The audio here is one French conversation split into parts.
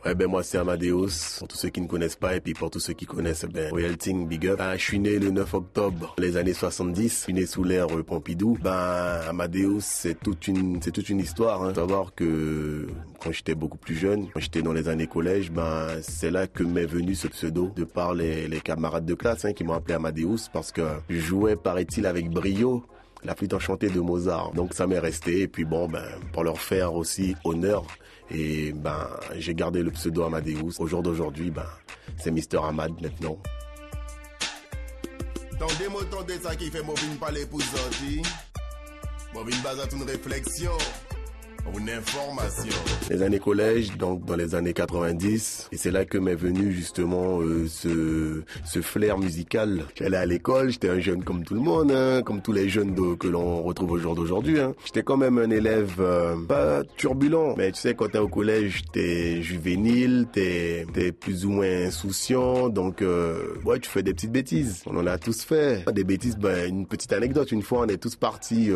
Eh ben moi c'est Amadeus, pour tous ceux qui ne connaissent pas et puis pour tous ceux qui connaissent, Royal Ting, big up. Je suis né le 9 octobre les années 70, je suis né sous l'ère Pompidou. Amadeus c'est toute une histoire. Faut savoir que quand j'étais beaucoup plus jeune, quand j'étais dans les années collège, c'est là que m'est venu ce pseudo de par les camarades de classe qui m'ont appelé Amadeus parce que je jouais, paraît-il, avec brio la flûte enchantée de Mozart. Donc ça m'est resté et puis pour leur faire aussi honneur et j'ai gardé le pseudo Amadeus. Au jour d'aujourd'hui, c'est Mister Ahmad maintenant. Tendez moi tendez ça qui fait mobile parler pour sortir. Mobile base à une réflexion. Une information. Les années collège, donc dans les années 90, et c'est là que m'est venu justement ce flair musical. J'allais à l'école, j'étais un jeune comme tout le monde, comme tous les jeunes que l'on retrouve au jour d'aujourd'hui. J'étais quand même un élève pas turbulent, mais tu sais quand t'es au collège, t'es juvénile, t'es plus ou moins insouciant, donc tu fais des petites bêtises. On en a tous fait. Des bêtises, une petite anecdote. Une fois, on est tous partis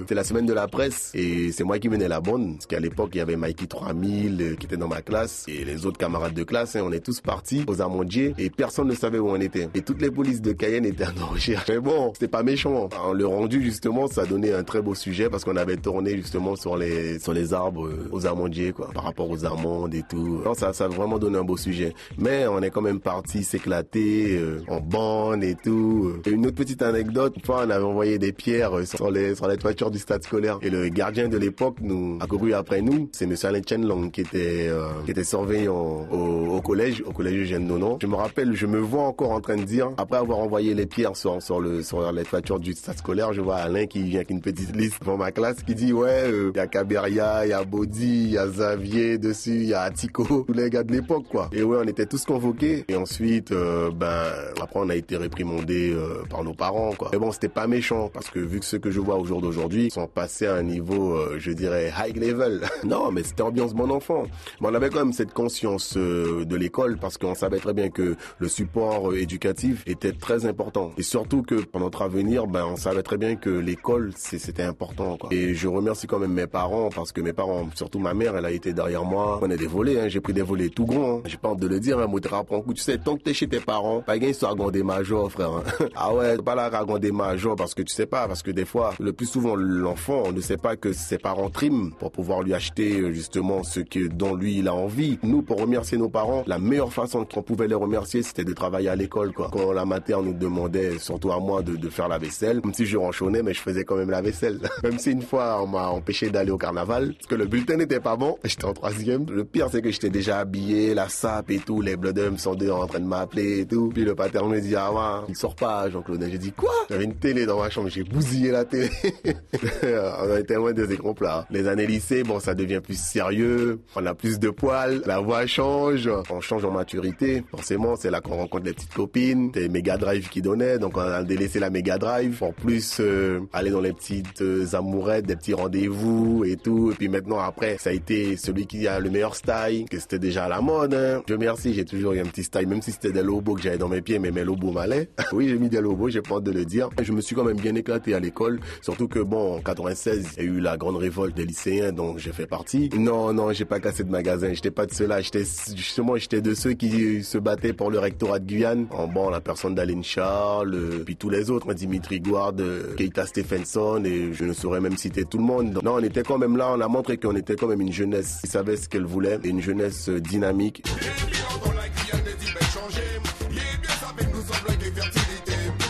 c'est la semaine de la presse, et c'est moi qui menait la bonne, parce qu'à l'époque il y avait Mikey 3000 qui était dans ma classe et les autres camarades de classe, on est tous partis aux Amandiers et personne ne savait où on était. Et toutes les polices de Cayenne étaient en recherche. Mais bon, c'était pas méchant. En le rendu justement, ça donnait un très beau sujet parce qu'on avait tourné justement sur les arbres aux Amandiers par rapport aux amandes et tout. Non, ça a vraiment donné un beau sujet. Mais on est quand même parti s'éclater en bande et tout. Et une autre petite anecdote, une fois on avait envoyé des pierres sur les toitures du stade scolaire et le gardien de l'époque nous a couru après nous. C'est monsieur Alain Chen Long qui était surveillant au collège Eugène Nonon. Je me rappelle, je me vois encore en train de dire, après avoir envoyé les pierres sur les toitures du stade scolaire, je vois Alain qui vient avec une petite liste devant ma classe qui dit il y a Caberia, il y a Bodi, il y a Xavier dessus, il y a Atiko, tous les gars de l'époque Et on était tous convoqués et ensuite après on a été réprimandés par nos parents Mais bon, c'était pas méchant parce que vu que ceux que je vois au jour d'aujourd'hui sont passés à un niveau je dirais high level. Non, mais c'était ambiance bon enfant. Mais on avait quand même cette conscience de l'école parce qu'on savait très bien que le support éducatif était très important. Et surtout que pour notre avenir, on savait très bien que l'école, c'était important. Et je remercie quand même mes parents parce que mes parents, surtout ma mère, elle a été derrière moi. On a des volets, j'ai pris des volets tout grands. J'ai pas honte de le dire, moi, prends coup. Tu sais, tant que t'es chez tes parents, pas gain histoire à des majors, frère. Ah ouais, pas là à des majors parce que tu sais pas, parce que des fois, le plus souvent, l'enfant ne sait pas que ses parents triment pour pouvoir lui acheter justement dont lui il a envie. Nous, pour remercier nos parents, la meilleure façon qu'on pouvait les remercier, c'était de travailler à l'école. Quand la mater nous demandait, surtout à moi, de faire la vaisselle, même si je ronchonnais, mais je faisais quand même la vaisselle. Même si une fois on m'a empêché d'aller au carnaval, parce que le bulletin n'était pas bon, j'étais en 3e. Le pire, c'est que j'étais déjà habillé, la sape et tout, les bloodums sont dehors en train de m'appeler et tout. Puis le pater me dit, il sort pas, Jean-Claude. J'ai dit, quoi? J'avais une télé dans ma chambre, j'ai bousillé la télé. On était loin des écrans plats. Les années lycée, ça devient plus sérieux, on a plus de poils, la voix change, on change en maturité. Forcément, c'est là qu'on rencontre les petites copines, des Mega Drive qui donnaient, donc on a délaissé la Mega Drive pour plus aller dans les petites amourettes, des petits rendez-vous et tout. Et puis maintenant, après, ça a été celui qui a le meilleur style, que c'était déjà à la mode. Je merci, j'ai toujours eu un petit style, même si c'était des lobos que j'avais dans mes pieds, mais mes lobos m'allaient. Oui, j'ai mis des lobos, j'ai pas honte de le dire. Je me suis quand même bien éclaté à l'école, surtout que en 96, il y a eu la grande révolte des lycéens, donc j'ai fait partie. Non, j'ai pas cassé de magasin, j'étais pas de ceux-là, j'étais de ceux qui se battaient pour le rectorat de Guyane. La personne d'Alain Charles, puis tous les autres, Dimitri Gouard, Keita Stephenson, et je ne saurais même citer tout le monde. Non, on était quand même là, on a montré qu'on était quand même une jeunesse qui savait ce qu'elle voulait, et une jeunesse dynamique.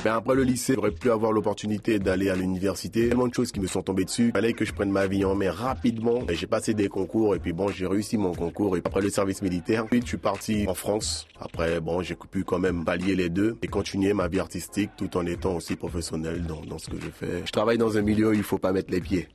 Après le lycée, j'aurais pu avoir l'opportunité d'aller à l'université. Tellement de choses qui me sont tombées dessus. Il fallait que je prenne ma vie en main rapidement. Et j'ai passé des concours et puis j'ai réussi mon concours. Et après le service militaire, puis je suis parti en France. Après, j'ai pu quand même pallier les deux et continuer ma vie artistique tout en étant aussi professionnel dans ce que je fais. Je travaille dans un milieu où il faut pas mettre les pieds.